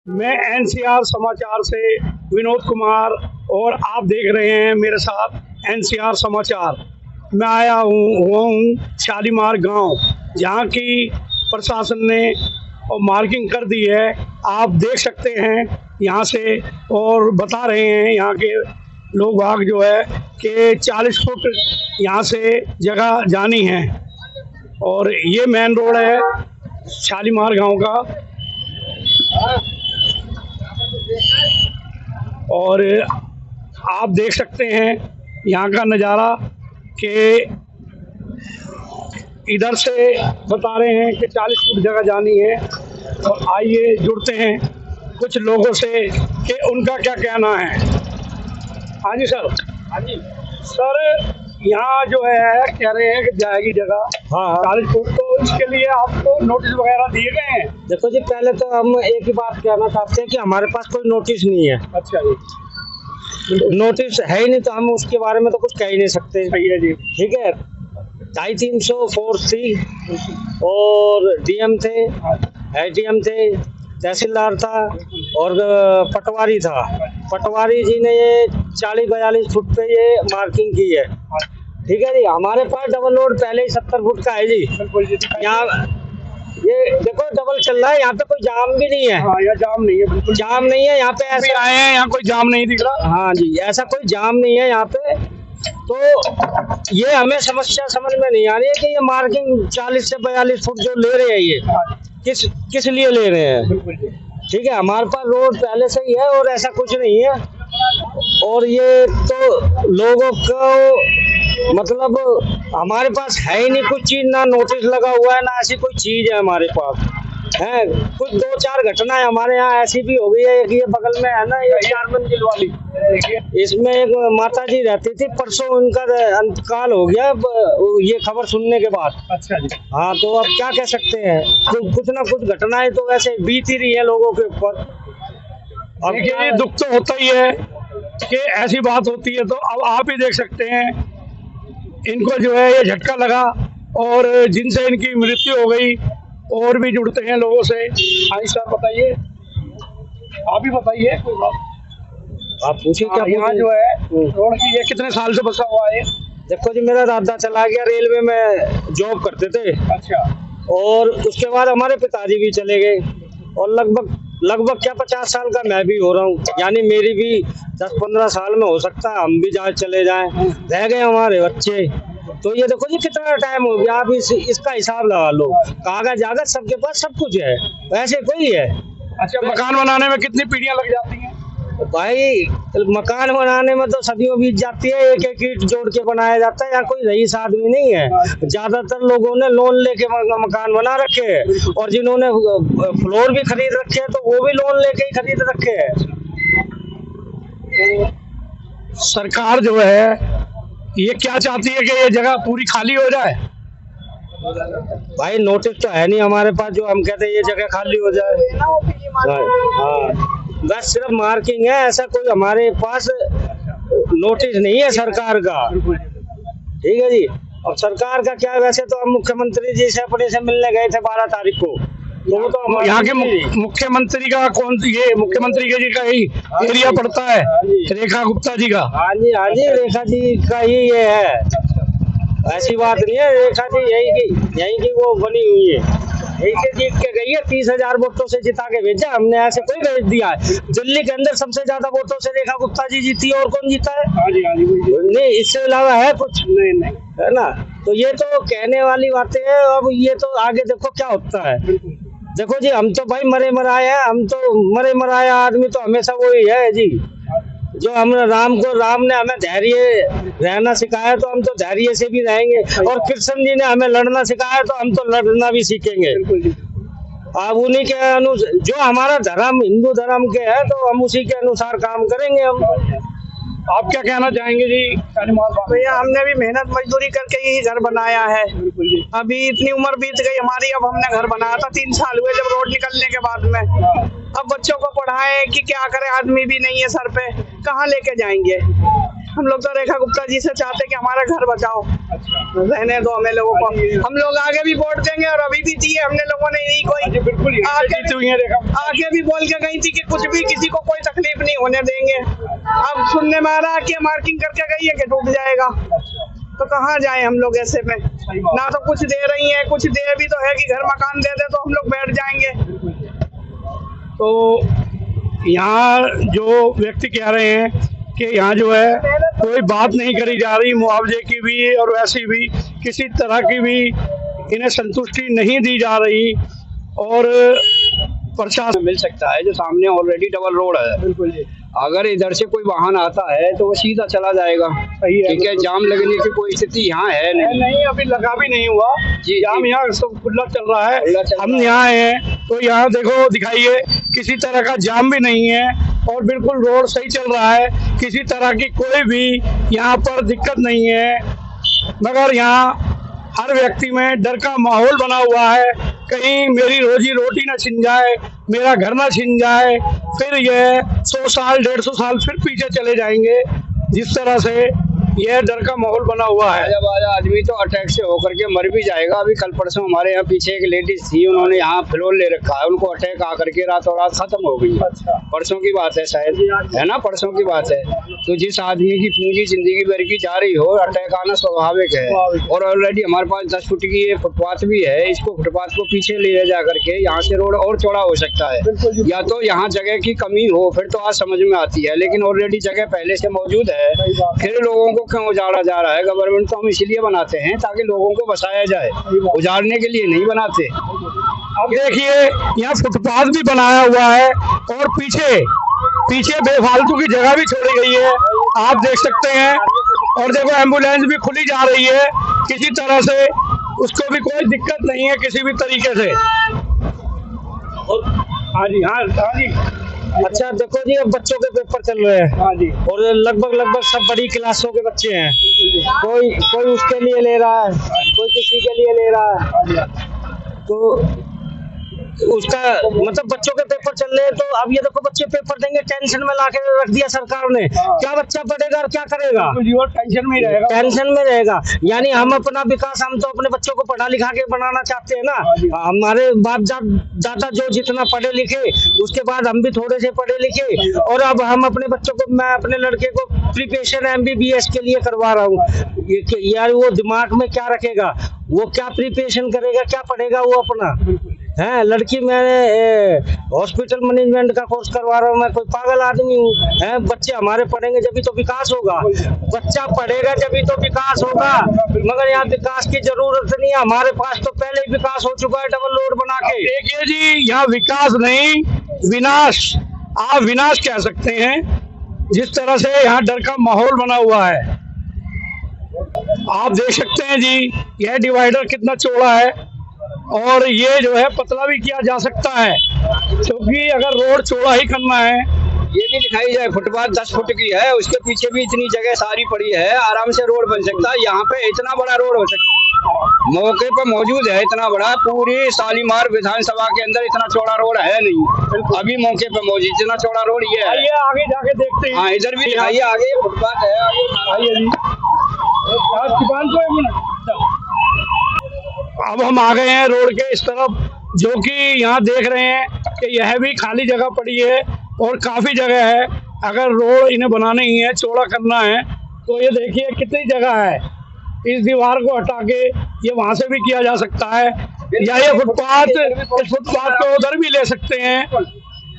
मैं एनसीआर समाचार से विनोद कुमार और आप देख रहे हैं मेरे साथ एनसीआर समाचार। मैं आया हुआ हूँ शालीमार गांव, जहां की प्रशासन ने मार्किंग कर दी है। आप देख सकते हैं यहां से, और बता रहे हैं यहाँ के लोग बाग जो है कि 40 फुट यहाँ से जगह जानी है। और ये मेन रोड है शालीमार गांव का। और आप देख सकते हैं यहाँ का नज़ारा कि इधर से बता रहे हैं कि 40 फुट जगह जानी है। और आइए जुड़ते हैं कुछ लोगों से कि उनका क्या कहना है। हाँ जी सर। हाँ जी सर, यहाँ जो है कह रहे हैं कि जाएगी जगह हाँ 40 फुट, तो इसके लिए आपको नोटिस वगैरह दिए गए हैं? देखो जी, पहले तो हम एक ही बात कहना चाहते हैं कि हमारे पास कोई नोटिस नहीं है। अच्छा जी। नोटिस है ही नहीं तो हम उसके बारे में तो कुछ कह ही नहीं सकते। सही है जी। ठीक है, 250-300 फोर्स थी और डीएम थे, एडीएम थे, तहसीलदार था और पटवारी था। पटवारी जी ने ये 40-42 फुट पे ये मार्किंग की है। ठीक है जी, हमारे पास डबल रोड पहले ही 70 फुट का है जी। बिल्कुल जी। यहाँ ये देखो डबल चल रहा है, यहाँ पे कोई जाम भी नहीं है। हाँ, यहाँ जाम नहीं है, बिल्कुल जाम नहीं है यहाँ पे। अभी ऐसा आए हैं, यहाँ कोई जाम नहीं दिख रहा। हाँ जी, ऐसा कोई जाम नहीं है यहाँ पे। तो ये हमें समस्या समझ में नहीं आ रही है कि ये मार्किंग 40 से 42 फुट जो ले रहे हैं ये किस किस लिए ले रहे हैं। बिल्कुल जी। ठीक है, हमारे पास रोड पहले से ही है और ऐसा कुछ नहीं है। और ये तो लोगों को मतलब हमारे पास है ही नहीं कुछ चीज, ना नोटिस लगा हुआ है, ना ऐसी कोई चीज है हमारे पास। है कुछ 2-4 घटनाएं हमारे यहाँ ऐसी भी हो गई है। एक ये बगल में है ना, ये 4 मंजिल वाली, इसमें एक माता जी रहती थी, परसों उनका अंतकाल हो गया ये खबर सुनने के बाद। अच्छा जी। हाँ, तो अब क्या कह सकते हैं, कुछ ना कुछ घटनाएं तो वैसे बीत ही रही है लोगों के ऊपर। अब देखिए, ये दुख तो होता ही है कि ऐसी बात होती है। तो अब आप ही देख सकते हैं, इनको जो है ये झटका लगा और जिनसे इनकी मृत्यु हो गई। और भी जुड़ते हैं लोगों से। हाँ सर, बताइए, आप ही बताइए कोई बात। आप पूछिए क्या यहाँ जो है रोड की ये कितने साल से बसा हुआ है? देखो जी, मेरा दादा चला गया, रेलवे में जॉब करते थे। अच्छा। और उसके बाद हमारे पिताजी भी चले गए और लगभग क्या 50 साल का मैं भी हो रहा हूँ। यानी मेरी भी 10-15 साल में हो सकता है हम भी जाए चले जाएं। रह गए हमारे बच्चे। तो ये देखो जी कितना टाइम हो गया। आप इसका हिसाब लगा लो। कागज आगज सबके पास सब कुछ है, वैसे कोई है। अच्छा, मकान बनाने में कितनी पीढ़ियां लग जाती हैं? भाई मकान बनाने में तो सदियों बीत जाती है। एक एक ईंट जोड़ के बनाया जाता है। यहाँ कोई रईस आदमी नहीं है। ज्यादातर लोगों ने लोन लेके मकान बना रखे हैं और जिन्होंने फ्लोर भी खरीद रखे हैं तो वो भी लोन लेके ही खरीद रखे हैं। तो सरकार जो है ये क्या चाहती है कि ये जगह पूरी खाली हो जाए? भाई नोटिस तो है नहीं हमारे पास जो हम कहते हैं ये जगह खाली हो जाए। हाँ, बस सिर्फ मार्किंग है, ऐसा कोई हमारे पास नोटिस नहीं है सरकार का। ठीक है जी। अब सरकार का क्या है, वैसे तो हम मुख्यमंत्री जी से अपने से मिलने गए थे 12 तारीख को। तो यहाँ के मुख्यमंत्री का ये मुख्यमंत्री के जी का ही एरिया पड़ता है, रेखा गुप्ता जी का। हाँ जी, हाँ जी, रेखा जी का ही ये है। ऐसी बात नहीं है, रेखा जी यही की वो बनी हुई है। यही से जीत के गई है, 30,000 वोटों से जिता के भेजा हमने, ऐसे कोई भेज दिया है। दिल्ली के अंदर सबसे ज्यादा वोटों से रेखा गुप्ता जी जीती है, और कौन जीता है? हाँ जी, हाँ जी। नहीं, इससे अलावा है कुछ? नहीं, है ना। तो ये तो कहने वाली बातें हैं। अब ये तो आगे देखो क्या होता है। देखो जी, हम तो भाई मरे मराए हैं, हम तो मरे मराया आदमी तो हमेशा वही है जी। जो हमने राम ने हमें धैर्य रहना सिखाया तो हम तो धैर्य से भी रहेंगे। और कृष्ण जी ने हमें लड़ना सिखाया तो हम तो लड़ना भी सीखेंगे। अब उन्हीं के जो हमारा धर्म हिंदू धर्म के है तो हम उसी के अनुसार काम करेंगे। हम आप क्या कहना चाहेंगे जी? भैया, हमने भी मेहनत मजदूरी करके ही घर बनाया है। अभी इतनी उम्र बीत गई हमारी, अब हमने घर बनाया था 3 साल हुए जब रोड निकलने के बाद में। अब बच्चों को पढ़ाएं कि क्या करें, आदमी भी नहीं है सर पे, कहाँ लेके जाएंगे। हम लोग तो रेखा गुप्ता जी से चाहते कि हमारा घर बचाओ, रहने दो हमें लोगों को। हम लोग आगे भी वोट देंगे और अभी भी दिए हमने लोगों ने, यही कोई बिल्कुल आगे भी बोल के गई थी कि कुछ भी किसी को कोई तकलीफ नहीं होने देंगे। अब सुनने में आ रहा है कि मार्किंग करके गई है कि टूट जाएगा, तो कहाँ जाए हम लोग ऐसे में। ना तो कुछ दे रही है, कुछ दे भी तो है कि घर मकान दे दे तो हम लोग बैठ जाएंगे। तो यहाँ जो व्यक्ति कह रहे हैं कि यहाँ जो है कोई बात नहीं करी जा रही मुआवजे की भी, और वैसी भी किसी तरह की भी इन्हें संतुष्टि नहीं दी जा रही, और प्रशासन मिल सकता है जो सामने ऑलरेडी डबल रोड है। बिल्कुल जी। अगर इधर से कोई वाहन आता है तो वो सीधा चला जाएगा, ठीक है। जाम लगने की कोई स्थिति यहाँ है नहीं, अभी लगा भी नहीं हुआ जी। जाम यहाँ सब खुला चल रहा है, हम यहाँ हैं तो यहाँ देखो दिखाइए किसी तरह का जाम भी नहीं है, और बिल्कुल रोड सही चल रहा है, किसी तरह की कोई भी यहाँ पर दिक्कत नहीं है। मगर यहाँ हर व्यक्ति में डर का माहौल बना हुआ है, कहीं मेरी रोजी रोटी ना छिन जाए, मेरा घर ना छिन जाए, फिर ये 100 साल 150 साल फिर पीछे चले जाएंगे। जिस तरह से यह डर का माहौल बना हुआ है। जब आदमी तो अटैक से होकर के मर भी जाएगा। अभी कल परसों हमारे यहाँ पीछे एक लेडीज थी, उन्होंने यहाँ फ्लोर ले रखा है, उनको अटैक आकर के रातों रात खत्म हो गई। अच्छा। परसों की बात है शायद, है ना, परसों की बात है। तो जिस आदमी की पूंजी जिंदगी भर की जा रही हो, अटैक आना स्वाभाविक है। और ऑलरेडी हमारे पास 10 फुट की ये फुटपाथ भी है, इसको फुटपाथ को पीछे ले जा करके यहाँ से रोड और चौड़ा हो सकता है। या तो यहाँ जगह की कमी हो, फिर तो आज समझ में आती है, लेकिन ऑलरेडी जगह पहले से मौजूद है, फिर लोगों को क्यों उजाड़ा जा रहा है। गवर्नमेंट तो हम इसीलिए बनाते हैं ताकि लोगों को बसाया जाए, उजाड़ने के लिए नहीं बनाते। अब देखिए यहाँ फुटपाथ भी बनाया हुआ है, और पीछे बेफालतू की जगह भी छोड़ी गई है, आप देख सकते हैं। और देखो एम्बुलेंस भी खुली जा रही है, किसी तरह से उसको भी कोई दिक्कत नहीं है किसी भी तरीके से। हाँ जी, हाँ जी। अच्छा देखो जी, अब बच्चों के पेपर चल रहे हैं। हाँ जी। और लगभग सब बड़ी क्लासों के बच्चे हैं, कोई उसके लिए ले रहा है, कोई किसी के लिए ले रहा है। तो उसका मतलब बच्चों के पेपर चल रहे हैं, तो अब ये देखो बच्चे पेपर देंगे, टेंशन में लाके रख दिया सरकार ने। क्या बच्चा पढ़ेगा और क्या करेगा, टेंशन में रहेगा। यानी हम अपना विकास, हम तो अपने बच्चों को पढ़ा लिखा के बनाना चाहते हैं ना। हमारे बाप दादा जो जितना पढ़े लिखे, उसके बाद हम भी थोड़े से पढ़े लिखे, और अब हम अपने बच्चों को, मैं अपने लड़के को प्रिपरेशन MBBS के लिए करवा रहा हूँ। यार वो दिमाग में क्या रखेगा, वो क्या प्रिपरेशन करेगा, क्या पढ़ेगा वो अपना है। लड़की मैंने हॉस्पिटल मैनेजमेंट का कोर्स करवा रहा हूँ, मैं कोई पागल आदमी हूँ। बच्चे हमारे पढ़ेंगे जब भी तो विकास होगा, बच्चा पढ़ेगा जब भी तो विकास होगा। मगर यहाँ विकास की जरूरत नहीं है, हमारे पास तो पहले ही विकास हो चुका है डबल रोड बना के। देखिए जी, यहाँ विकास नहीं विनाश, आप विनाश कह सकते हैं, जिस तरह से यहाँ डर का माहौल बना हुआ है। आप देख सकते हैं जी, यह डिवाइडर कितना चौड़ा है, और ये जो है पतला भी किया जा सकता है, क्योंकि अगर रोड चौड़ा ही करना है। ये भी दिखाई जाए, फुटपाथ 10 फुट की है, उसके पीछे भी इतनी जगह सारी पड़ी है, आराम से रोड बन सकता है। यहाँ पे इतना बड़ा रोड हो सकता है, मौके पर मौजूद है इतना बड़ा। पूरी शालीमार विधानसभा के अंदर इतना चौड़ा रोड है नहीं, अभी मौके पर मौजूद इतना चौड़ा रोड ये है। आगे जाके देखते हैं। हाँ, इधर भी दिखाइए, आगे फुटपाथ है, आगे। अब हम आ गए हैं रोड के इस तरफ, जो कि यहाँ देख रहे हैं कि यह भी खाली जगह पड़ी है, और काफी जगह है। अगर रोड इन्हें बनाना ही है, चौड़ा करना है, तो ये देखिए कितनी जगह है। इस दीवार को हटा के ये वहां से भी किया जा सकता है, या ये फुटपाथ को उधर भी ले सकते हैं।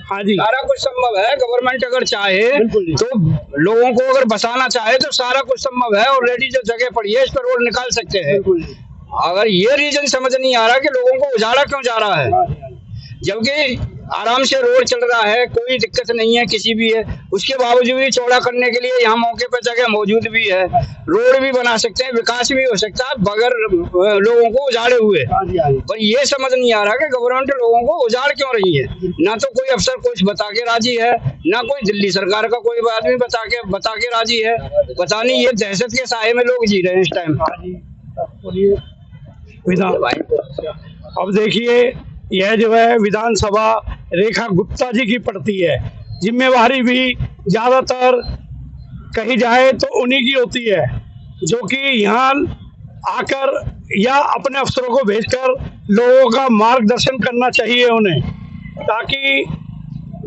हाँ जी, सारा कुछ संभव है। गवर्नमेंट अगर चाहे तो लोगों को अगर बसाना चाहे तो सारा कुछ संभव है। ऑलरेडी जो जगह पड़ी है इस पर रोड निकाल सकते हैं। अगर ये रीजन समझ नहीं आ रहा कि लोगों को उजाड़ा क्यों जा रहा है, जबकि आराम से रोड चल रहा है, कोई दिक्कत नहीं है किसी भी है, उसके बावजूद भी चौड़ा करने के लिए यहाँ मौके पर जगह मौजूद भी है, रोड भी बना सकते हैं, विकास भी हो सकता है बगैर लोगों को उजाड़े हुए। पर ये समझ नहीं आ रहा कि गवर्नमेंट लोगों को उजाड़ क्यों रही है। ना तो कोई अफसर कुछ बता के राजी है, ना कोई दिल्ली सरकार का कोई आदमी बता के राजी है। पता नहीं ये दहशत के साए में लोग जी रहे हैं इस टाइम। अब देखिए, यह जो है कही जाए तो उन्हीं की होती है, जो कि यहाँ आकर या अपने अफसरों को भेजकर लोगों का मार्गदर्शन करना चाहिए उन्हें, ताकि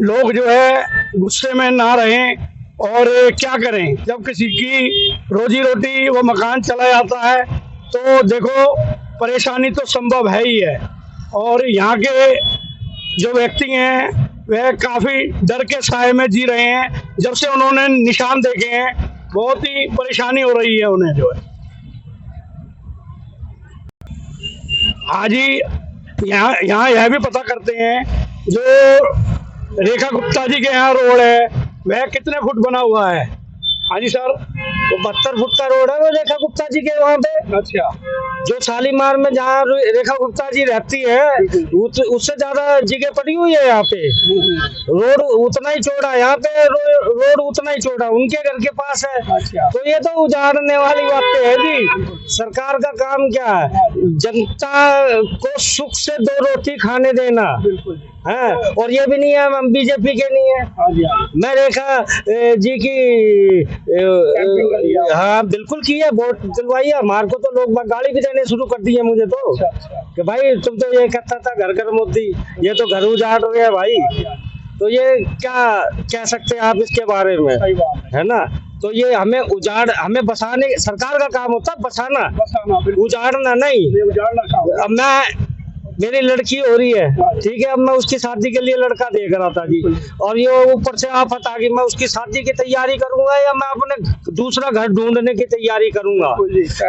लोग जो है गुस्से में ना रहें। और क्या करें, जब किसी की रोजी रोटी व मकान चला जाता है तो देखो परेशानी तो संभव है ही है। और यहाँ के जो व्यक्ति हैं वह काफ़ी डर के साए में जी रहे हैं। जब से उन्होंने निशान देखे हैं बहुत ही परेशानी हो रही है उन्हें जो है। आज ही यहाँ यह भी पता करते हैं, जो रेखा गुप्ता जी के यहाँ रोड है वह कितने फुट बना हुआ है? हाँ जी सर, तो 72 फुट का रोड है वो रेखा गुप्ता जी के वहाँ पे। अच्छा, जो शालीमार में जहाँ रेखा गुप्ता जी रहती है उससे ज्यादा जगह पड़ी हुई है यहाँ पे। रोड उतना ही चौड़ा, यहाँ पे रोड उतना ही चौड़ा उनके घर के पास है। अच्छा। तो ये तो उजाड़ने वाली बातें है जी। सरकार का काम क्या है? जनता को सुख से 2 रोटी खाने देना है। और ये भी नहीं है हम बीजेपी के नहीं है। मैं रेखा जी की हाँ बिल्कुल की है, वोट दिलवाई है। हमारे को तो लोग गाली भी देने शुरू कर दी है मुझे तो। कि भाई तुम तो ये कहता था घर घर मोदी, ये तो घर उजाड़ हो गया भाई। तो ये क्या कह सकते हैं आप इसके बारे में, है ना? तो ये हमें बसाने, सरकार का काम होता है बसाना, उजाड़ना नहीं। अब मेरी लड़की हो रही है, ठीक है, अब मैं उसकी शादी के लिए लड़का देख रहा था जी, और ये ऊपर से आफत आ गई। मैं उसकी शादी की तैयारी करूंगा या मैं अपने दूसरा घर ढूंढने की तैयारी करूंगा?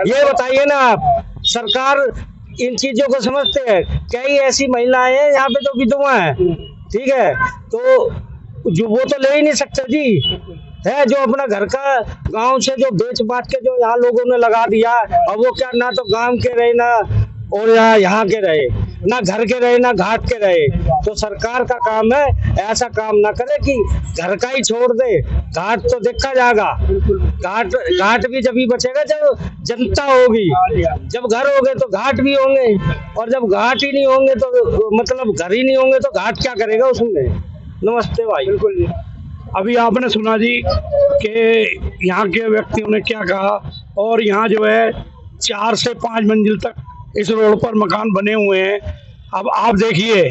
ये बताइए ना आप। सरकार इन चीजों को समझते हैं। कई ऐसी महिलाएं हैं यहाँ पे जो विधवा है, ठीक है, तो जो वो तो ले ही नहीं सकते जी, है जो अपना घर का गांव से जो बेच बांट के जो यहाँ लोगों ने लगा दिया। अब वो क्या ना तो गांव के रहे ना और यहाँ के रहे, ना घर के रहे ना घाट के रहे। तो सरकार का काम है ऐसा काम ना करे कि घर का ही छोड़ दे, घाट तो देखा जाएगा। घाट भी जब ही बचेगा जब जनता होगी। जब घर होंगे तो घाट भी होंगे, और जब घाट ही नहीं होंगे तो मतलब घर ही नहीं होंगे तो घाट क्या करेगा उसमें। नमस्ते भाई। बिल्कुल जी। अभी आपने सुना जी कि यहाँ के व्यक्तियों ने क्या कहा, और यहाँ जो है 4 से 5 मंजिल तक इस रोड पर मकान बने हुए हैं। अब आप देखिए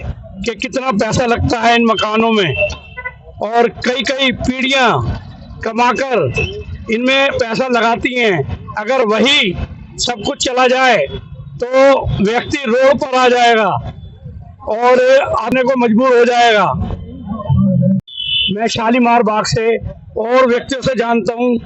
कि कितना पैसा लगता है इन मकानों में, और कई कई पीढ़ियां कमाकर इनमें पैसा लगाती हैं। अगर वही सब कुछ चला जाए तो व्यक्ति रोड पर आ जाएगा और आने को मजबूर हो जाएगा। मैं शालीमार बाग से और व्यक्तियों से जानता हूं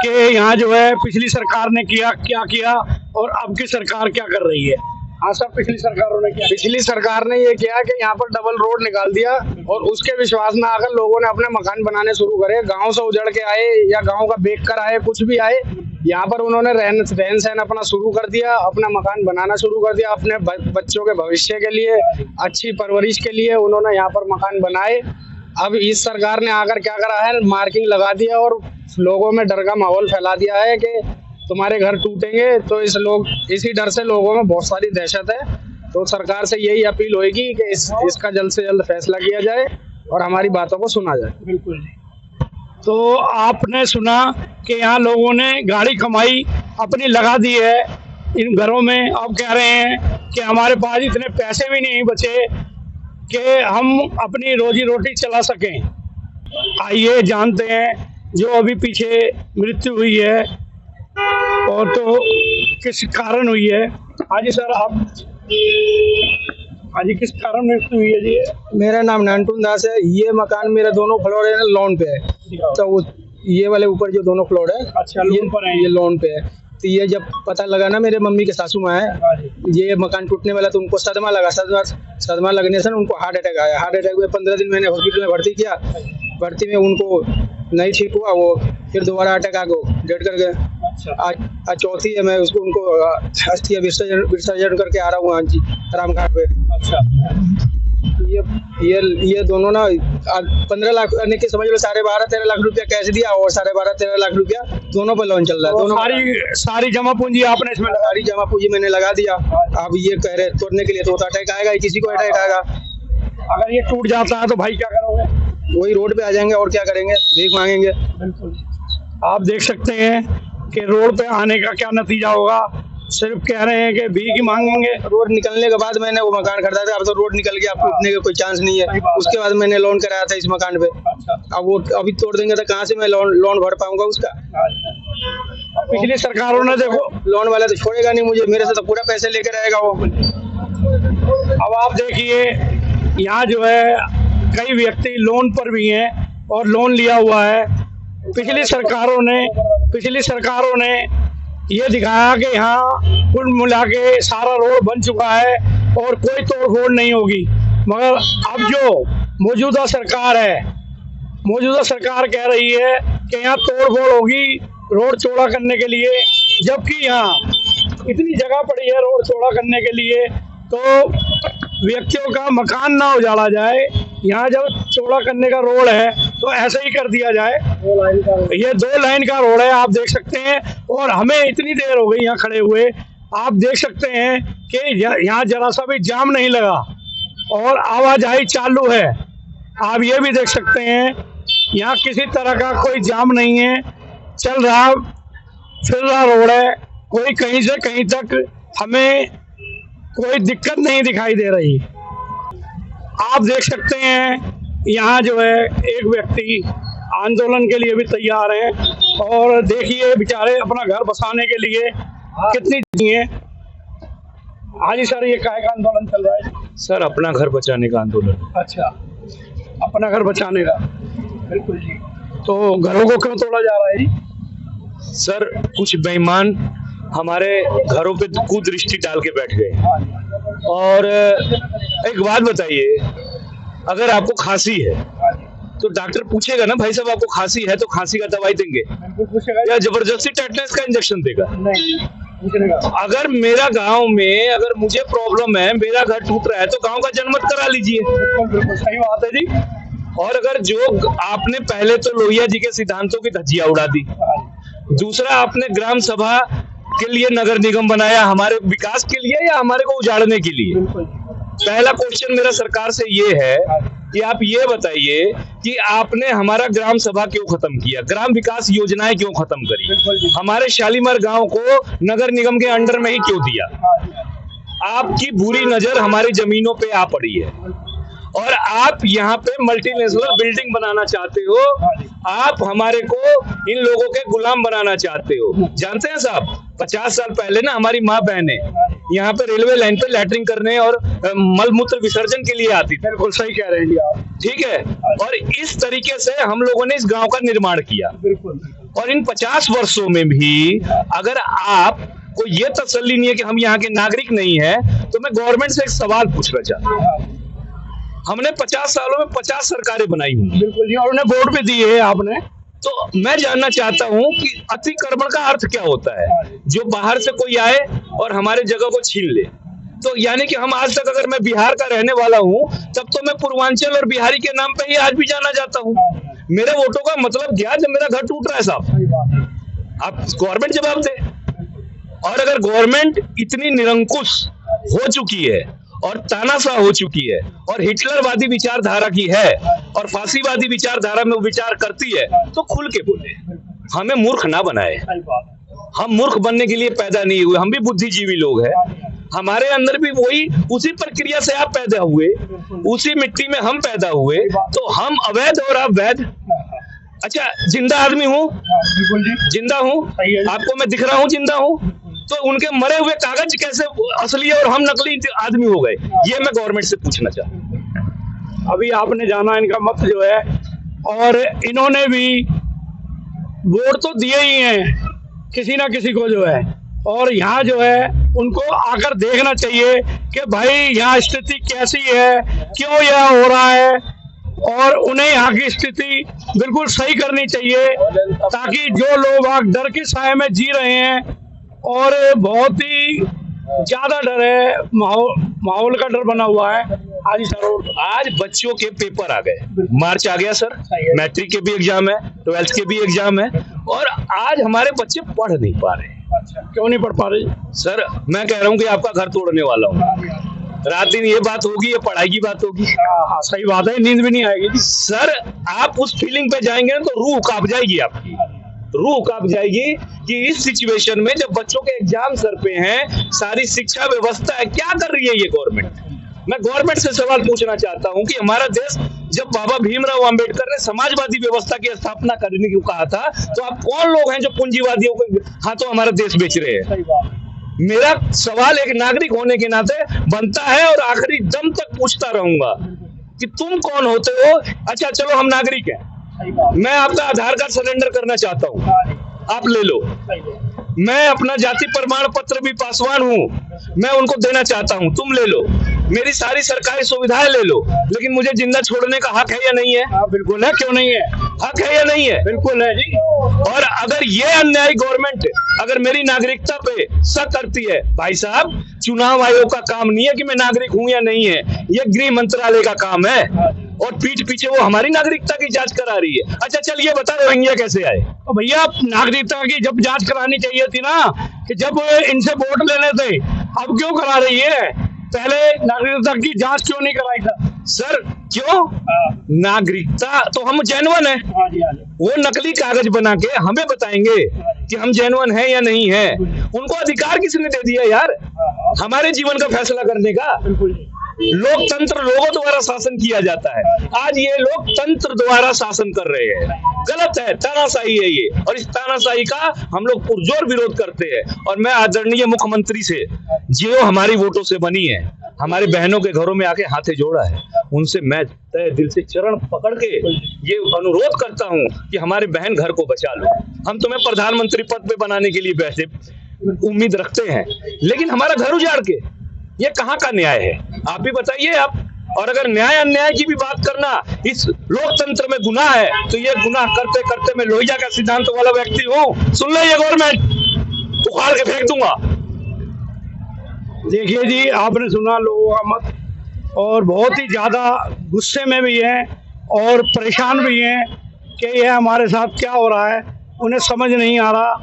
कि यहाँ जो है पिछली सरकार ने क्या किया और अब की सरकार क्या कर रही है। हाँ सब पिछली सरकारों ने क्या? पिछली सरकार ने ये किया कि यहाँ पर डबल रोड निकाल दिया, और उसके विश्वास में आकर लोगों ने अपने मकान बनाने शुरू करे। गांव से उजड़ के आए या गांव का बेच कर आए, कुछ भी आए, यहाँ पर उन्होंने रहन सहन अपना शुरू कर दिया, अपना मकान बनाना शुरू कर दिया। अपने बच्चों के भविष्य के लिए, अच्छी परवरिश के लिए उन्होंने यहाँ पर मकान बनाए। अब इस सरकार ने आकर क्या करा है, मार्किंग लगा दिया और लोगों में डर का माहौल फैला दिया है कि तुम्हारे घर टूटेंगे। तो इसी डर से लोगों में बहुत सारी दहशत है। तो सरकार से यही अपील होगी कि इसका जल्द से जल्द फैसला किया जाए और हमारी बातों को सुना जाए। बिल्कुल जी। तो आपने सुना कि यहाँ लोगों ने गाड़ी कमाई अपनी लगा दी है इन घरों में। अब कह रहे हैं कि हमारे पास इतने पैसे भी नहीं बचे कि हम अपनी रोजी रोटी चला सकें। आइए जानते हैं जो अभी पीछे मृत्यु हुई है और तो किस कारण हुई है। हाँ जी सर, आप हाँ जी किस कारण मृत्यु हुई है जी? मेरा नाम नानटून दास है। ये मकान मेरे दोनों फ्लोर है लोन पे है, तो ये वाले ऊपर जो दोनों फ्लोर है, अच्छा लोन पर है, ये लोन पे है। तो ये जब पता लगा ना, मेरे मम्मी के सासू माँ है, ये मकान टूटने वाला, तो उनको सदमा लगा। सदमा लगने से उनको हार्ट अटैक आया। हार्ट अटैक हुए 15 दिन मैंने हॉस्पिटल में भर्ती किया। भर्ती में उनको नहीं ठीक हुआ, वो फिर दोबारा अटैक आ गए, डेड कर गए। आज चौथी है, मैं उनको अस्थि विसर्जन करके आ रहा हूँ। हाँ जी, रामघाट पे। अच्छा, ये दोनों ना 15 लाख की समझ लो, 12.5-13 लाख रुपया कैश दिया और 12.5-13 लाख रुपया दोनों पर लोन चल रहा है। तो दोनों सारी जमा पूंजी आपने इसमें? सारी जमा पूंजी मैंने लगा दिया। अब ये कह रहे तोड़ने के लिए, तो अटैक आएगा, किसी को अटैक आएगा। अगर ये टूट जाता है तो भाई क्या करोगे? वही रोड पे आ जाएंगे और क्या करेंगे, भीख मांगेंगे। बिल्कुल। आप देख सकते हैं कि रोड पे आने का क्या नतीजा होगा। सिर्फ कह रहे हैं कि भीख ही मांगेंगे। रोड निकलने के बाद मैंने वो मकान खरीदा था, अब तो रोड निकल गया, अब टूटने का कोई चांस नहीं है। उसके बाद मैंने लोन कराया था इस मकान पे, अब वो अभी तोड़ देंगे तो कहाँ से मैं लोन भर पाऊंगा उसका। पिछली सरकारों ने देखो, लोन वाला तो छोड़ेगा नहीं मुझे, मेरे से तो पूरा पैसे लेकर आएगा वो। अब आप देखिए यहाँ जो है कई व्यक्ति लोन पर भी हैं और लोन लिया हुआ है। पिछली सरकारों ने ये दिखाया कि यहाँ कुल मिला के सारा रोड बन चुका है और कोई तोड़फोड़ नहीं होगी, मगर अब जो मौजूदा सरकार कह रही है कि यहाँ तोड़फोड़ होगी रोड चौड़ा करने के लिए, जबकि यहाँ इतनी जगह पड़ी है रोड चौड़ा करने के लिए, तो व्यक्तियों का मकान ना उजाड़ा जाए। यहाँ जब चौड़ा करने का रोड है तो ऐसे ही कर दिया जाए। ये 2 लाइन का रोड है, आप देख सकते हैं, और हमें इतनी देर हो गई यहाँ खड़े हुए। आप देख सकते हैं कि यहाँ जरा सा भी जाम नहीं लगा और आवाजाही चालू है। आप ये भी देख सकते हैं यहाँ किसी तरह का कोई जाम नहीं है, चल रहा फिर रहा रोड है। कोई कहीं से कहीं तक हमें कोई दिक्कत नहीं दिखाई दे रही। आप देख सकते हैं यहाँ जो है एक व्यक्ति आंदोलन के लिए भी तैयार है, और देखिए बेचारे अपना घर बसाने के लिए कितनी है। हाँ जी सर, ये काहे का आंदोलन चल रहा है? सर अपना घर बचाने का आंदोलन। अच्छा, अपना घर बचाने का, बिल्कुल जी। तो घरों को क्यों तोड़ा जा रहा है जी? सर कुछ बेईमान हमारे घरों पे कुदृष्टि डाल के बैठ गए। और एक बात बताइए, अगर आपको खांसी है तो डॉक्टर पूछेगा ना, भाई साहब आपको खांसी है तो खांसी का दवाई देंगे या जबरदस्ती टेटनस का इंजेक्शन देगा? अगर मेरा गांव में अगर मुझे प्रॉब्लम है, मेरा घर टूट रहा है, तो गांव का जनमत करा लीजिए। सही बात है जी। और अगर जो आपने पहले तो लोहिया जी के सिद्धांतों की धज्जियां उड़ा दी, दूसरा आपने ग्राम सभा के लिए नगर निगम बनाया, हमारे विकास के लिए या हमारे को उजाड़ने के लिए? पहला क्वेश्चन मेरा सरकार से ये है कि आप ये बताइए कि आपने हमारा ग्राम सभा क्यों खत्म किया, ग्राम विकास योजनाएं क्यों खत्म करी, हमारे शालीमार गांव को नगर निगम के अंडर में ही क्यों दिया? आपकी बुरी नजर हमारी जमीनों पे आ पड़ी है और आप यहाँ पे मल्टीनेशनल बिल्डिंग बनाना चाहते हो, आप हमारे को इन लोगों के गुलाम बनाना चाहते हो। जानते हैं साहब, 50 साल पहले ना हमारी माँ बहनें यहाँ पे रेलवे लाइन पे लैटरिंग करने और मलमूत्र विसर्जन के लिए आती थी। बिल्कुल सही कह रहे हैं जी आप, ठीक है। और इस तरीके से हम लोगों ने इस गांव का निर्माण किया। और इन 50 वर्षों में भी अगर आप को ये तसल्ली नहीं है कि हम यहाँ के नागरिक नहीं है, तो मैं गवर्नमेंट से एक सवाल पूछना चाहता हूँ। हमने 50 सालों में 50 सरकारें बनाई होंगी, बिल्कुल जी, और उन्हें वोट भी दिए है आपने। तो मैं जानना चाहता हूं कि अतिक्रमण का अर्थ क्या होता है? जो बाहर से कोई आए और हमारे जगह को छीन ले, तो यानी कि हम आज तक, अगर मैं बिहार का रहने वाला हूं, तब तो मैं पूर्वांचल और बिहारी के नाम पे ही आज भी जाना जाता हूं। मेरे वोटों का मतलब क्या जब मेरा घर टूट रहा है? साहब आप गवर्नमेंट जवाब दे। और अगर गवर्नमेंट इतनी निरंकुश हो चुकी है और तानाशाह हो चुकी है और हिटलरवादी विचारधारा की है और फांसीवादी विचारधारा में विचार करती है, तो खुल के बोले, हमें मूर्ख ना बनाए। हम मूर्ख बनने के लिए पैदा नहीं हुए, हम भी बुद्धिजीवी लोग हैं। हमारे अंदर भी वही उसी प्रक्रिया से आप पैदा हुए, उसी मिट्टी में हम पैदा हुए, तो हम अवैध और आप वैध। अच्छा, जिंदा आदमी हूँ, जिंदा हूँ, आपको मैं दिख रहा हूँ जिंदा हूँ, तो उनके मरे हुए कागज कैसे असली और हम नकली आदमी हो गए? ये मैं गवर्नमेंट से पूछना चाहता हूँ। अभी आपने जाना इनका मत जो है, और इन्होंने भी वोट तो दिए ही हैं किसी ना किसी को जो है, और यहाँ जो है उनको आकर देखना चाहिए कि भाई यहाँ स्थिति कैसी है, क्यों यह हो रहा है, और उन्हें यहाँ की स्थिति बिल्कुल सही करनी चाहिए, ताकि जो लोग डर की साए में जी रहे हैं और बहुत ही ज्यादा डर है, माहौल का डर बना हुआ है। आज सर, आज बच्चों के पेपर आ गए, मार्च आ गया सर, मैट्रिक के भी एग्जाम है, 12th के भी एग्जाम है, और आज हमारे बच्चे पढ़ नहीं पा रहे। अच्छा, क्यों नहीं पढ़ पा रहे? सर मैं कह रहा हूँ कि आपका घर तोड़ने वाला हूँ, रात दिन ये बात होगी, ये पढ़ाई की बात होगी। हाँ सही बात है, नींद भी नहीं आएगी। सर आप उस फीलिंग पे जाएंगे ना तो रूह कांप जाएगी आपकी। रूह कांप जाएगी कि इस सिचुएशन में जब बच्चों के एग्जाम सर पे हैं, सारी शिक्षा व्यवस्था है, क्या कर रही है ये गवर्नमेंट। मैं गवर्नमेंट से सवाल पूछना चाहता हूं कि हमारा देश जब बाबा भीमराव अंबेडकर ने समाजवादी व्यवस्था की स्थापना करने को कहा था, तो आप कौन लोग हैं जो पूंजीवादियों के हाथों हमारा देश बेच रहे हैं। मेरा सवाल एक नागरिक होने के नाते बनता है और आखिरी दम तक पूछता रहूंगा कि तुम कौन होते हो। अच्छा चलो हम नागरिक हैं, मैं आपका आधार कार्ड सरेंडर करना चाहता हूं, आप ले लो। मैं अपना जाति प्रमाण पत्र भी पासवान हूं, मैं उनको देना चाहता हूं, तुम ले लो। मेरी सारी सरकारी सुविधाएं ले लो, लेकिन मुझे जिंदा छोड़ने का हक है या नहीं है? बिल्कुल है, क्यों नहीं है? हक है या नहीं है? बिल्कुल है जी। और अगर ये अन्यायी गवर्नमेंट अगर मेरी नागरिकता पे शक करती है, भाई साहब चुनाव आयोग का काम नहीं है कि मैं नागरिक हूं या नहीं है, ये गृह मंत्रालय का काम है, और पीठ पीछे वो हमारी नागरिकता की जांच करा रही है। अच्छा चल ये बता रोहिंग्या कैसे आए? तो भैया नागरिकता की जब जांच करानी चाहिए थी ना, कि जब इनसे वोट लेने थे, अब क्यों करा रही है? पहले नागरिकता की जांच क्यों नहीं कराई था? सर क्यों? नागरिकता तो हम जेन्युइन है, वो नकली कागज बना के हमें बताएंगे कि हम जेन्युइन है या नहीं है। उनको अधिकार किसने दे दिया यार हमारे जीवन का फैसला करने का? लोकतंत्र लोगों द्वारा शासन किया जाता है, आज ये लोग तंत्र द्वारा शासन कर रहे हैं, गलत है, तानाशाही है ये, और इस तानाशाही का हम लोग पुरजोर विरोध करते हैं। और मैं आदरणीय मुख्यमंत्री से, जो हमारी वोटों से बनी है, हमारे बहनों के घरों में आके हाथे जोड़ा है, उनसे मैं तहे दिल से चरण पकड़ के ये अनुरोध करता हूं कि हमारे बहन घर को बचा लो। हम तुम्हें प्रधानमंत्री पद पे बनाने के लिए वैसे उम्मीद रखते हैं, लेकिन हमारा घर उजाड़ के ये कहाँ का न्याय है? आप भी बताइए आप। और अगर न्याय अन्याय की भी बात करना इस लोकतंत्र में गुनाह है, तो ये गुनाह करते करते मैं लोहिया का सिद्धांत वाला व्यक्ति हूँ। सुन ले ये गवर्नमेंट, उखाड़ के फेंक दूंगा। देखिए जी, आपने सुना लोगों का मत, और बहुत ही ज्यादा गुस्से में भी हैं और परेशान भी हैं कि ये हमारे साथ क्या हो रहा है। उन्हें समझ नहीं आ रहा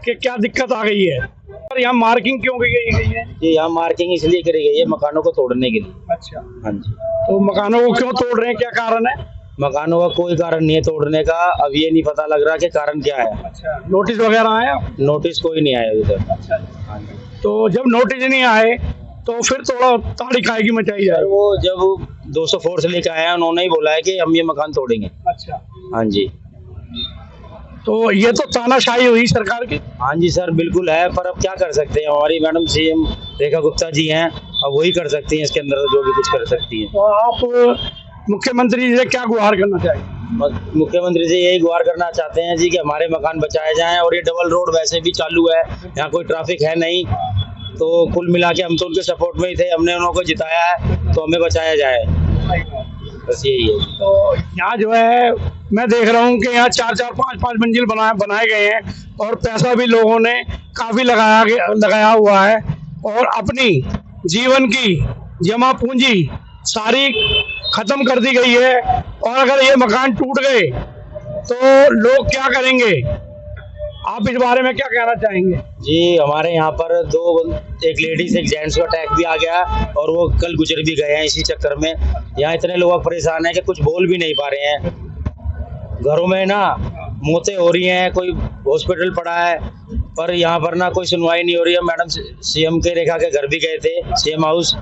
कि क्या दिक्कत आ गई है। यहाँ मार्किंग क्यों की गई है? जी यहाँ मार्किंग इसलिए करी गई है मकानों को तोड़ने के लिए। अच्छा, हाँ जी। तो मकानों को क्यों तोड़ रहे हैं, क्या कारण है? मकानों का कोई कारण नहीं है तोड़ने का, अब ये नहीं पता लग रहा कि कारण क्या है। अच्छा, नोटिस वगैरह आया? नोटिस कोई नहीं आया अभी तक। अच्छा, तो जब नोटिस नहीं आए तो फिर थोड़ा ताड़ी खाएगी मचाई जाए। वो जब 200 फोर्स लेके आए हैं, उन्होंने ही बोला है कि हम ये मकान तोड़ेंगे। अच्छा, हाँ जी। तो ये तो तानाशाही हुई सरकार की। हाँ जी सर, बिल्कुल है, पर अब क्या कर सकते हैं, हमारी मैडम सीएम रेखा गुप्ता जी हैं, अब वही कर सकती हैं, इसके अंदर जो भी कुछ कर सकती हैं। तो आप मुख्यमंत्री जी से क्या गुहार करना चाहिए? मुख्यमंत्री जी यही गुहार करना चाहते हैं जी कि हमारे मकान बचाए जाएं, और ये डबल रोड वैसे भी चालू है, यहाँ कोई ट्रैफिक है नहीं, तो कुल मिला के हम तो उनके सपोर्ट में ही थे, हमने उनको जिताया है, तो हमें बचाया जाए, बस यही है। तो यहाँ जो है मैं देख रहा हूँ कि यहाँ 4-4, 5-5 मंजिल बनाए गए हैं, और पैसा भी लोगों ने काफी लगाया हुआ है, और अपनी जीवन की जमा पूंजी सारी खत्म कर दी गई है। और अगर ये मकान टूट गए तो लोग क्या करेंगे? आप इस बारे में क्या कहना चाहेंगे? जी हमारे यहाँ पर एक लेडीज एक जेंट्स का अटैक भी आ गया, और वो कल गुजर भी गए हैं इसी चक्कर में। यहाँ इतने लोग परेशान हैं कि कुछ बोल भी नहीं पा रहे हैं, घरों में ना मौतें हो रही हैं, कोई हॉस्पिटल पड़ा है, पर यहाँ पर ना कोई सुनवाई नहीं हो रही है। मैडम सीएम के रेखा के घर भी गए थे, सीएम हाउस,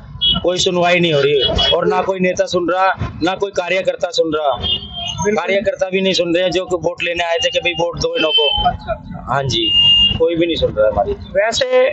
कोई सुनवाई नहीं हो रही, और ना कोई नेता सुन रहा, ना कोई कार्यकर्ता सुन रहा, कार्यकर्ता भी नहीं सुन रहे हैं जो वोट लेने आए थे कि भाई वोट दो इन्हों को। हाँ जी, कोई भी नहीं सुन रहा है हमारी। वैसे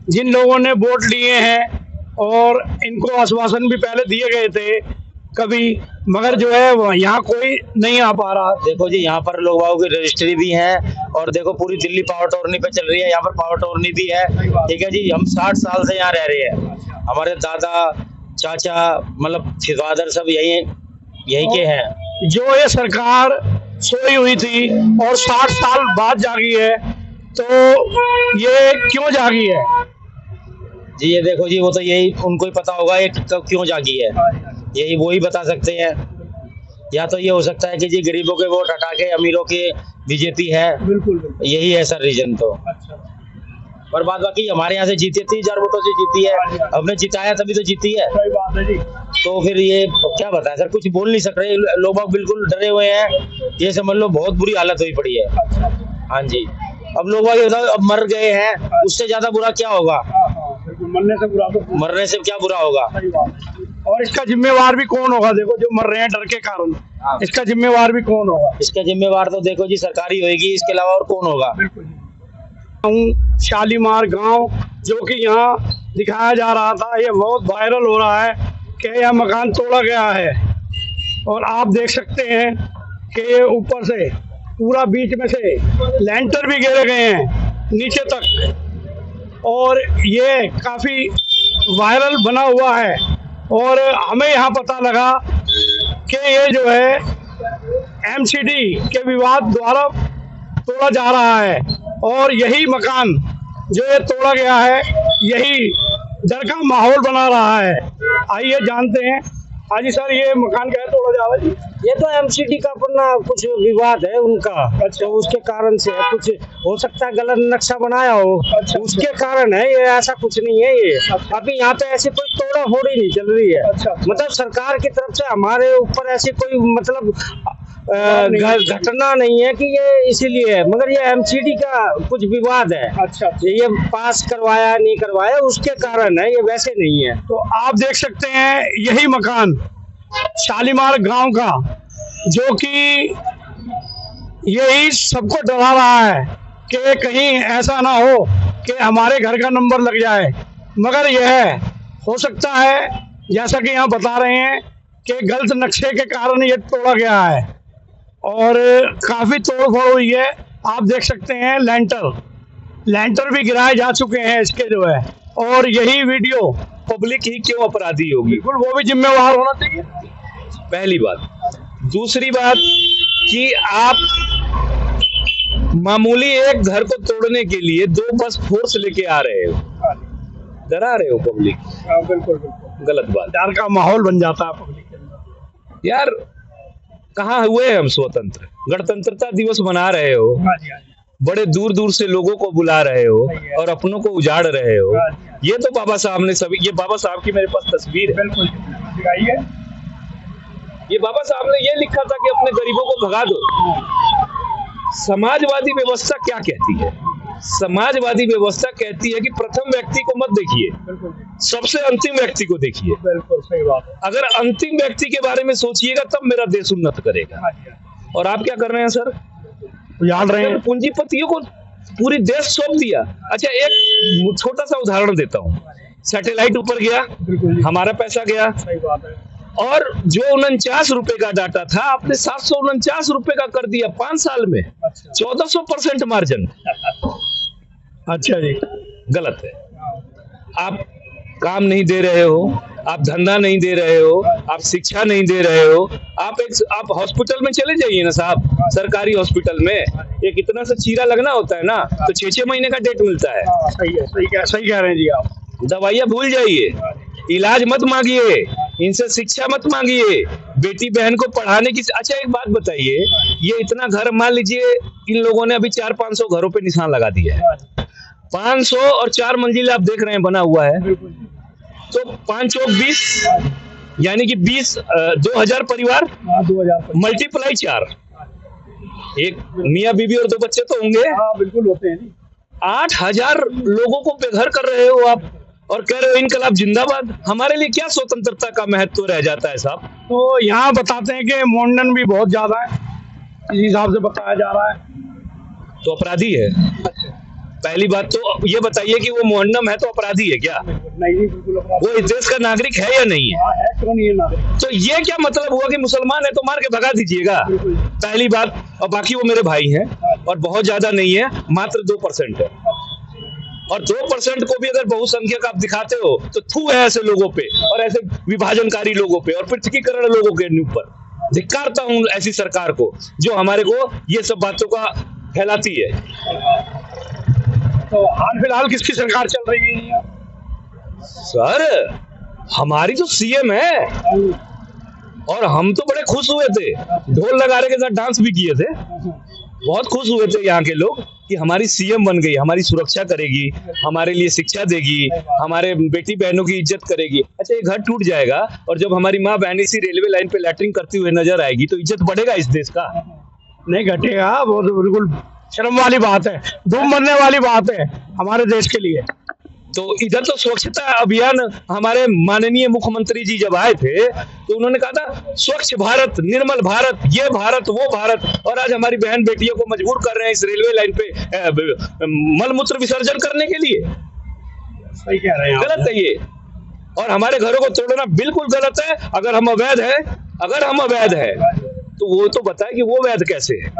जिन लोगों ने वोट लिए हैं और इनको आश्वासन भी पहले दिए गए थे कभी, मगर जो है यहाँ कोई नहीं आ पा रहा। देखो जी यहाँ पर लोग बागों की रजिस्ट्री भी है, और देखो पूरी दिल्ली पावर टोरनी पे चल रही है, यहाँ पर पावर टोरनी भी है, ठीक है जी। हम 60 साल से यहाँ रह रहे हैं, हमारे दादा चाचा मतलब फादर सब यही के हैं। जो ये सरकार सोई हुई थी और 60 साल बाद जागी है, तो ये क्यों जागी है? जी ये देखो जी, वो तो यही उनको ही पता होगा ये क्यों जागी है, यही वो ही बता सकते हैं। या तो ये हो सकता है कि जी गरीबों के वोट हटा के अमीरों के बीजेपी है, बिल्कुल यही है सर रीजन तो। अच्छा, पर बात बाकी हमारे यहाँ से जीती 30,000 वोटों से जीती है, हमने जिताया तभी तो जीती है। सही बात है जी। तो फिर ये क्या बताएं सर, कुछ बोल नहीं सक रहे लोग, बिल्कुल डरे हुए हैं, ये समझ लो बहुत बुरी हालत हुई पड़ी है। हाँ जी, अब लोग भाई अब मर गए हैं, उससे ज्यादा बुरा क्या होगा? मरने से बुरा तो मरने से क्या बुरा होगा? सही बात। और इसका जिम्मेवार भी कौन होगा? देखो जो मर रहे हैं डर के कारण, इसका जिम्मेवार भी कौन होगा? इसका जिम्मेवार तो देखो जी सरकारी होगी, इसके अलावा और कौन होगा? हूँ शालीमार गांव, जो कि यहाँ दिखाया जा रहा था, ये बहुत वायरल हो रहा है कि यह मकान तोड़ा गया है। और आप देख सकते हैं कि ये ऊपर से पूरा बीच में से लेंटर भी गिरे गए हैं नीचे तक, और ये काफ़ी वायरल बना हुआ है। और हमें यहाँ पता लगा कि ये जो है एमसीडी के विवाद द्वारा तोड़ा जा रहा है, और यही मकान जो ये तोड़ा गया है यही डर का माहौल बना रहा है। आइए जानते हैं। हाँ जी सर, ये मकान क्या तोड़ा जा रहा है? ये तो एमसीडी का अपना कुछ विवाद है उनका, अच्छा, उसके कारण से है। कुछ हो सकता है गलत नक्शा बनाया हो, अच्छा, उसके कारण है ये, ऐसा कुछ नहीं है ये। अच्छा। अभी यहाँ पे ऐसी कोई तोड़ा फोड़ी नहीं चल रही है। अच्छा। मतलब सरकार की तरफ से हमारे ऊपर ऐसी कोई मतलब घटना नहीं है कि ये इसीलिए है, मगर ये एमसीडी का कुछ विवाद है। अच्छा। ये पास करवाया नहीं करवाया उसके कारण है, ये वैसे नहीं है। तो आप देख सकते हैं यही मकान शालीमार गांव का, जो कि यही सबको डरा रहा है कि कहीं ऐसा ना हो कि हमारे घर का नंबर लग जाए। मगर यह हो सकता है, जैसा कि यहाँ बता रहे हैं, कि गलत नक्शे के कारण ये तोड़ा गया है और काफ़ी तोड़-फोड़ हुई है। आप देख सकते हैं लेंटर भी गिराए जा चुके हैं इसके जो है। और यही वीडियो पब्लिक ही क्यों अपराधी होगी? बिल्कुल, वो भी जिम्मेवार होना चाहिए, पहली बात। दूसरी बात कि आप मामूली एक घर को तोड़ने के लिए 2 बस फोर्स लेके आ रहे हो, डरा रहे हो पब्लिक। बिल्कुल गलत बात। डर का माहौल बन जाता है पब्लिक के अंदर। यार कहाँ हुए हम स्वतंत्र? गणतंत्रता दिवस मना रहे हो, बड़े दूर दूर से लोगों को बुला रहे हो और अपनों को उजाड़ रहे हो। ये तो बाबा साहब ने सभी, ये बाबा साहब की मेरे पास तस्वीर है। बिल्कुल, ये बाबा साहब ने ये लिखा था कि अपने गरीबों को भगा दो। समाजवादी व्यवस्था क्या कहती है? समाजवादी व्यवस्था कहती है कि प्रथम व्यक्ति को मत देखिए, सबसे अंतिम व्यक्ति को देखिए। बिल्कुल सही बात है। अगर अंतिम व्यक्ति के बारे में सोचिएगा तब मेरा देश उन्नत करेगा। और आप क्या कर रहे हैं सर? उजाड़ रहे हैं, पूंजीपतियों को पूरी देश सौंप दिया। अच्छा, एक छोटा सा उदाहरण देता हूँ। सैटेलाइट ऊपर गया, हमारा पैसा गया। सही बात है। और जो 49 रुपए का डाटा था आपने 749 रुपए का कर दिया 5 साल में। 1400% मार्जिन। अच्छा जी, गलत है। आप काम नहीं दे रहे हो, आप धंधा नहीं दे रहे हो, आप शिक्षा नहीं दे रहे हो। आप हॉस्पिटल में चले जाइए ना साहब, सरकारी हॉस्पिटल में एक इतना सा चीरा लगना होता है ना, तो 6-6 महीने का डेट मिलता है। सही है, सही कह रहे हैं जी आप। दवाइयाँ भूल जाइए, इलाज मत मांगिए, इनसे शिक्षा मत मांगिए, बेटी बहन को पढ़ाने की। अच्छा एक बात बताइए, ये इतना घर मान लीजिए इन लोगों ने अभी 400-500 घरों पे निशान लगा दिया है। 500 और 4 मंजिल आप देख रहे हैं बना हुआ है, तो 5 चौक 20 यानी कि 2000 परिवार, 2000 मल्टीप्लाई 4, एक मियाँ बीबी और 2 बच्चे तो होंगे। बिल्कुल होते हैं। 8000 लोगों को बेघर कर रहे हो आप और कह रहे हो इनकलाब जिंदाबाद। हमारे लिए क्या स्वतंत्रता का महत्व रह जाता है साहब? तो यहाँ बताते हैं कि मुंडन भी बहुत ज्यादा है, इस हिसाब से बताया जा रहा है, तो अपराधी है। पहली बात तो ये बताइए कि वो मुहन्नम है तो अपराधी है क्या? नहीं, बिल्कुल अपराधी। वो इस देश का नागरिक है या नहीं है? है, क्यों नहीं है नागरिक? तो ये क्या मतलब हुआ कि मुसलमान है तो मार के भगा दीजिएगा? पहली बात। और बाकी वो मेरे भाई हैं और बहुत ज्यादा नहीं है, मात्र 2% है। और 2% को भी अगर बहुसंख्यक आप दिखाते हो तो थू है ऐसे लोगों पे और ऐसे विभाजनकारी लोगों पे और पृथकीकरण लोगों के ऊपर। धिक्कारता हूं ऐसी सरकार को जो हमारे को ये सब बातों का फैलाती है। तो हाल फिलहाल किसकी सरकार चल रही है सर? हमारी तो सीएम है और हम तो बड़े खुश हुए थे, ढोल नगाड़े के साथ डांस भी किए थे। बहुत खुश हुए थे यहाँ के लोग कि हमारी सीएम बन गई, हमारी सुरक्षा करेगी, हमारे लिए शिक्षा देगी, हमारे बेटी बहनों की इज्जत करेगी। अच्छा ये घर टूट जाएगा और जब हमारी माँ बहन इसी रेलवे लाइन पे लैटरिंग करती हुए नजर आएगी तो इज्जत बढ़ेगा इस देश का? नहीं घटेगा, वो तो बिल्कुल शर्म वाली बात है, धूम मरने वाली बात है हमारे देश के लिए। तो इधर तो स्वच्छता अभियान हमारे माननीय मुख्यमंत्री जी जब आए थे तो उन्होंने कहा था स्वच्छ भारत, निर्मल भारत, ये भारत वो भारत, और आज हमारी बहन बेटियों को मजबूर कर रहे हैं इस रेलवे लाइन पे मलमूत्र विसर्जन करने के लिए। सही कह रहे हैं, गलत है ये, और हमारे घरों को तोड़ना बिल्कुल गलत है। अगर हम अवैध है तो वो तो बताए कि वो वैध कैसे है,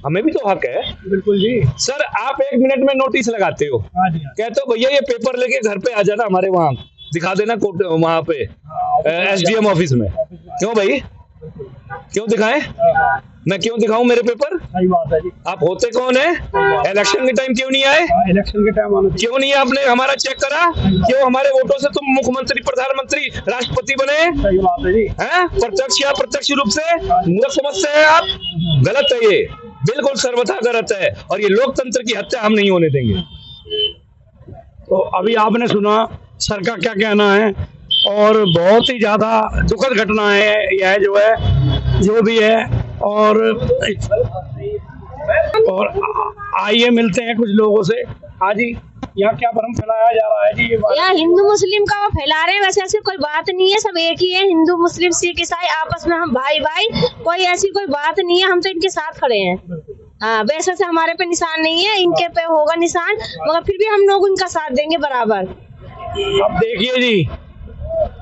हमें भी तो हक है। बिल्कुल जी। सर आप 1 मिनट में नोटिस लगाते हो, कहते हो भैया ये पेपर लेके घर पे आ जाना, हमारे वहां दिखा देना कोर्ट वहां पे SDM ऑफिस में। क्यों भाई, क्यों दिखाएं? मैं क्यों दिखाऊं मेरे पेपर? सही बात है जी। आप होते कौन है? इलेक्शन के टाइम क्यों नहीं आए? इलेक्शन के टाइम आना क्यों नहीं आपने हमारा चेक करा? क्यों हमारे वोटों से तुम मुख्यमंत्री, प्रधानमंत्री, राष्ट्रपति बने? सही बात है जी। हैं? प्रत्यक्ष या प्रत्यक्ष रूप से मूर्ख समझते हैं आप? गलत है ये, बिल्कुल सर्वथा गलत है, और ये लोकतंत्र की हत्या हम नहीं होने देंगे। तो अभी आपने सुना सर का क्या कहना है, और बहुत ही ज्यादा दुखद घटना है यह जो भी है। और आइए मिलते हैं कुछ लोगों से। हाँ जी, यहाँ क्या भ्रम फैलाया जा रहा है जी? ये यहाँ हिंदू मुस्लिम का वो फैला रहे हैं, वैसे ऐसी कोई बात नहीं है, सब एक ही है। हिंदू मुस्लिम सिख ईसाई आपस में हम भाई भाई, कोई ऐसी कोई बात नहीं है, हम तो इनके साथ खड़े हैं। हाँ, वैसे से हमारे पे निशान नहीं है, इनके पे होगा निशान, मगर फिर भी हम लोग उनका साथ देंगे बराबर। अब देखिए जी,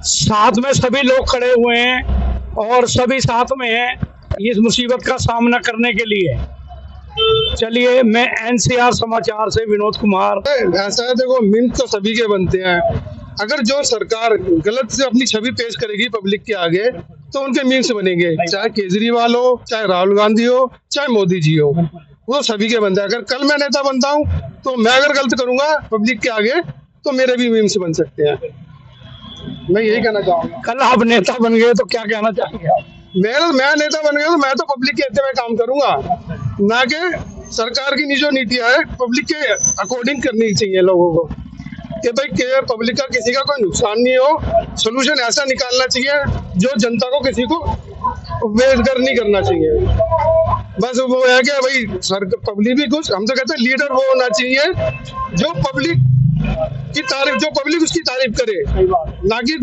साथ में सभी लोग खड़े हुए हैं और सभी साथ में हैं इस मुसीबत का सामना करने के लिए। चलिए, मैं NCR समाचार से विनोद कुमार। ऐसा है, देखो मिनट तो सभी के बनते हैं। अगर जो सरकार गलत से अपनी छवि पेश करेगी पब्लिक के आगे तो उनके मीम्स बनेंगे, चाहे केजरीवाल हो, चाहे राहुल गांधी हो, चाहे मोदी जी हो, वो सभी के बनते हैं। अगर कल मैं नेता बनता हूँ तो मैं अगर गलत करूंगा पब्लिक के आगे तो मेरे भी मीम्स बन सकते हैं। मैं यही कहना चाहूंगा। कल आप नेता बन गए तो क्या कहना चाहेंगे आप? मैं नेता बन गया तो मैं तो पब्लिक के हित में काम करूंगा, ना कि सरकार की जो नीतियां है पब्लिक के अकॉर्डिंग करनी चाहिए लोगों को, कि भाई पब्लिक का किसी का कोई नुकसान नहीं हो। सोल्यूशन ऐसा निकालना चाहिए जो जनता को किसी को बेदखल नहीं करना चाहिए। बस वो है कि भाई पब्लिक भी कुछ, हम तो कहते हैं लीडर वो होना चाहिए जो पब्लिक की तारीफ, जो पब्लिक उसकी तारीफ करे, ना कि